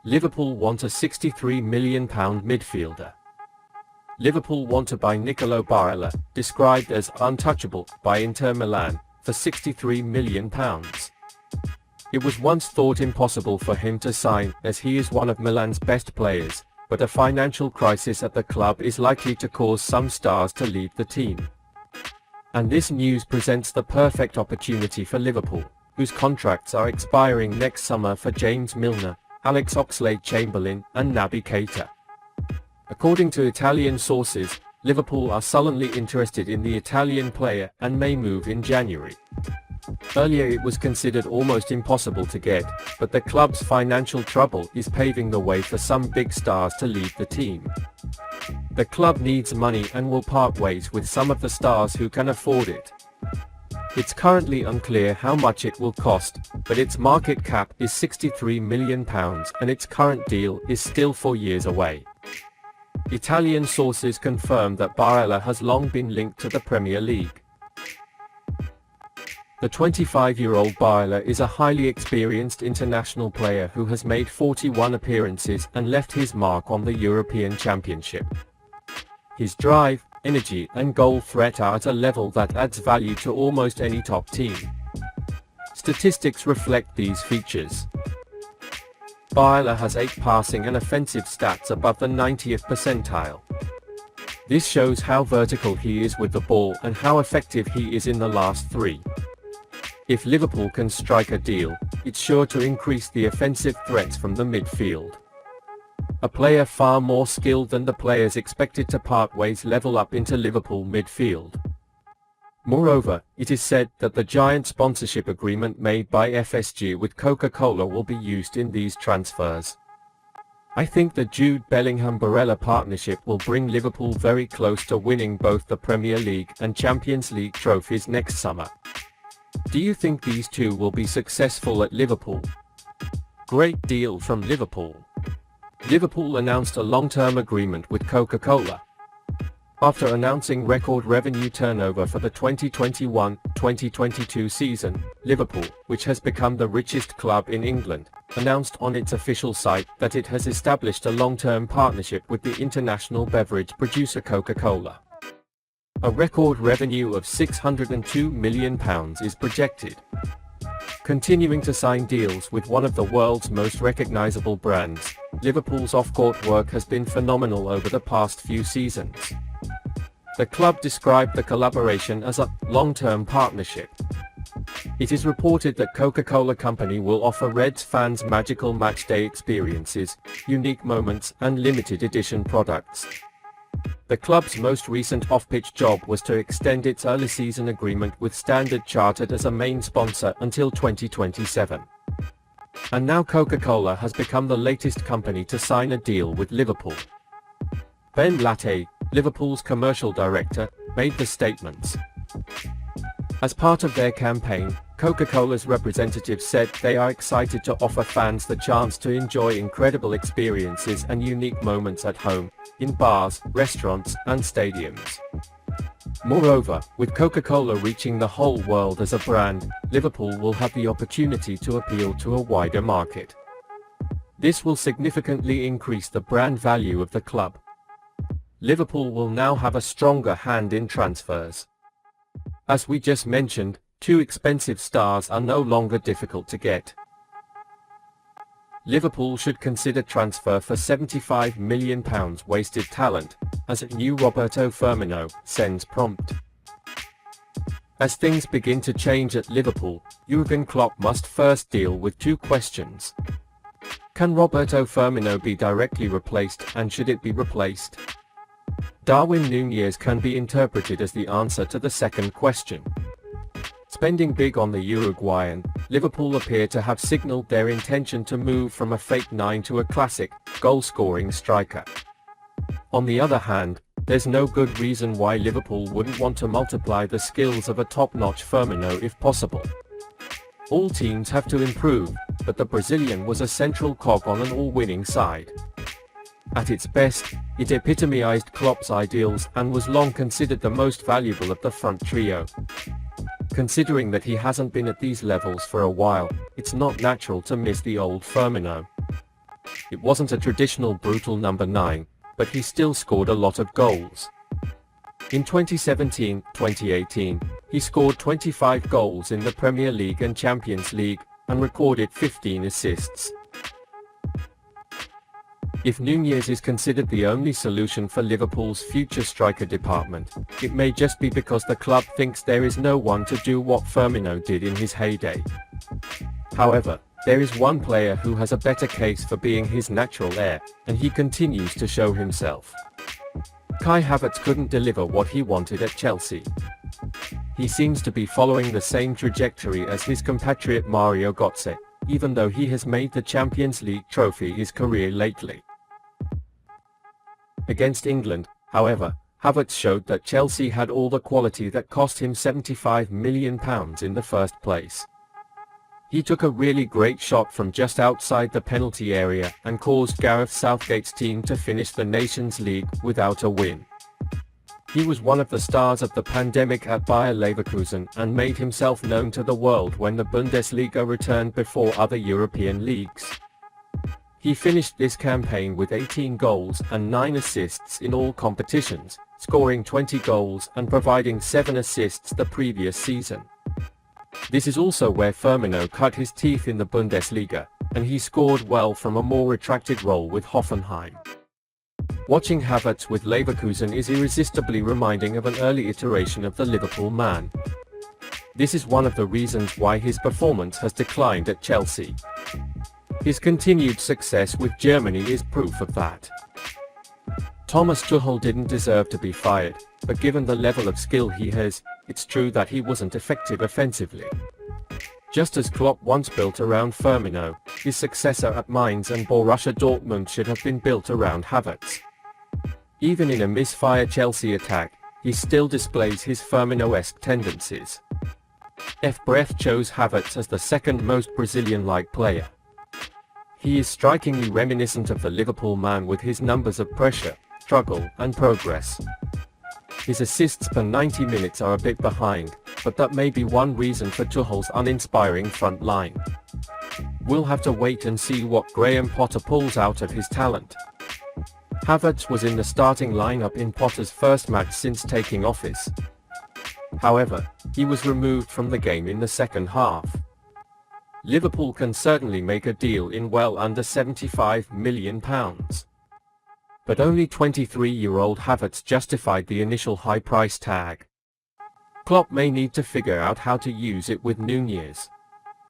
Liverpool want a £63 million midfielder. Liverpool want to buy Nicolo Barella, described as untouchable by Inter Milan, for £63 million. It was once thought impossible for him to sign, as he is one of Milan's best players, but a financial crisis at the club is likely to cause some stars to leave the team. And this news presents the perfect opportunity for Liverpool, whose contracts are expiring next summer, for James Milner, Alex Oxlade-Chamberlain, and Naby Keita. According to Italian sources, Liverpool are sullenly interested in the Italian player and may move in January. Earlier it was considered almost impossible to get, but the club's financial trouble is paving the way for some big stars to leave the team. The club needs money and will part ways with some of the stars who can afford it. It's currently unclear how much it will cost, but its market cap is £63 million and its current deal is still 4 years away. Italian sources confirm that Barella has long been linked to the Premier League. The 25-year-old Barella is a highly experienced international player who has made 41 appearances and left his mark on the European Championship. His drive, energy and goal threat are at a level that adds value to almost any top team. Statistics reflect these features. Barella has 8 passing and offensive stats above the 90th percentile. This shows how vertical he is with the ball and how effective he is in the last 3. If Liverpool can strike a deal, it's sure to increase the offensive threats from the midfield. A player far more skilled than the players expected to part ways level up into Liverpool midfield. Moreover, it is said that the giant sponsorship agreement made by FSG with Coca-Cola will be used in these transfers. I think the Jude Bellingham-Barella partnership will bring Liverpool very close to winning both the Premier League and Champions League trophies next summer. Do you think these two will be successful at Liverpool? Great deal from Liverpool. Liverpool announced a long-term agreement with Coca-Cola. After announcing record revenue turnover for the 2021-2022 season, Liverpool, which has become the richest club in England, announced on its official site that it has established a long-term partnership with the international beverage producer Coca-Cola. A record revenue of £602 million is projected. Continuing to sign deals with one of the world's most recognizable brands, Liverpool's off-court work has been phenomenal over the past few seasons. The club described the collaboration as a long-term partnership. It is reported that Coca-Cola Company will offer Reds fans magical matchday experiences, unique moments and limited edition products. The club's most recent off-pitch job was to extend its early season agreement with Standard Chartered as a main sponsor until 2027. And now Coca-Cola has become the latest company to sign a deal with Liverpool. Ben Latte, Liverpool's commercial director, made the statements. As part of their campaign, Coca-Cola's representatives said they are excited to offer fans the chance to enjoy incredible experiences and unique moments at home, in bars, restaurants, and stadiums. Moreover, with Coca-Cola reaching the whole world as a brand, Liverpool will have the opportunity to appeal to a wider market. This will significantly increase the brand value of the club. Liverpool will now have a stronger hand in transfers. As we just mentioned, 2 expensive stars are no longer difficult to get. Liverpool should consider transfer for £75 million wasted talent, as a new Roberto Firmino sends prompt. As things begin to change at Liverpool, Jürgen Klopp must first deal with 2 questions. Can Roberto Firmino be directly replaced, and should it be replaced? Darwin Nunez can be interpreted as the answer to the second question. Spending big on the Uruguayan, Liverpool appear to have signaled their intention to move from a fake 9 to a classic, goal-scoring striker. On the other hand, there's no good reason why Liverpool wouldn't want to multiply the skills of a top-notch Firmino if possible. All teams have to improve, but the Brazilian was a central cog on an all-winning side. At its best, it epitomized Klopp's ideals and was long considered the most valuable of the front trio. Considering that he hasn't been at these levels for a while, it's not natural to miss the old Firmino. It wasn't a traditional brutal number 9, but he still scored a lot of goals. In 2017-2018, he scored 25 goals in the Premier League and Champions League, and recorded 15 assists. If Nunez is considered the only solution for Liverpool's future striker department, it may just be because the club thinks there is no one to do what Firmino did in his heyday. However, there is one player who has a better case for being his natural heir, and he continues to show himself. Kai Havertz couldn't deliver what he wanted at Chelsea. He seems to be following the same trajectory as his compatriot Mario Götze, even though he has made the Champions League trophy his career lately. Against England, however, Havertz showed that Chelsea had all the quality that cost him £75 million in the first place. He took a really great shot from just outside the penalty area and caused Gareth Southgate's team to finish the Nations League without a win. He was one of the stars of the pandemic at Bayer Leverkusen and made himself known to the world when the Bundesliga returned before other European leagues. He finished this campaign with 18 goals and 9 assists in all competitions, scoring 20 goals and providing 7 assists the previous season. This is also where Firmino cut his teeth in the Bundesliga, and he scored well from a more retracted role with Hoffenheim. Watching Havertz with Leverkusen is irresistibly reminding of an early iteration of the Liverpool man. This is one of the reasons why his performance has declined at Chelsea. His continued success with Germany is proof of that. Thomas Tuchel didn't deserve to be fired, but given the level of skill he has, it's true that he wasn't effective offensively. Just as Klopp once built around Firmino, his successor at Mainz and Borussia Dortmund should have been built around Havertz. Even in a misfire Chelsea attack, he still displays his Firmino-esque tendencies. FBref chose Havertz as the second most Brazilian-like player. He is strikingly reminiscent of the Liverpool man with his numbers of pressure, struggle, and progress. His assists per 90 minutes are a bit behind, but that may be one reason for Tuchel's uninspiring front line. We'll have to wait and see what Graham Potter pulls out of his talent. Havertz was in the starting lineup in Potter's first match since taking office. However, he was removed from the game in the second half. Liverpool can certainly make a deal in well under £75 million. But only 23-year-old Havertz justified the initial high price tag. Klopp may need to figure out how to use it with Nunez.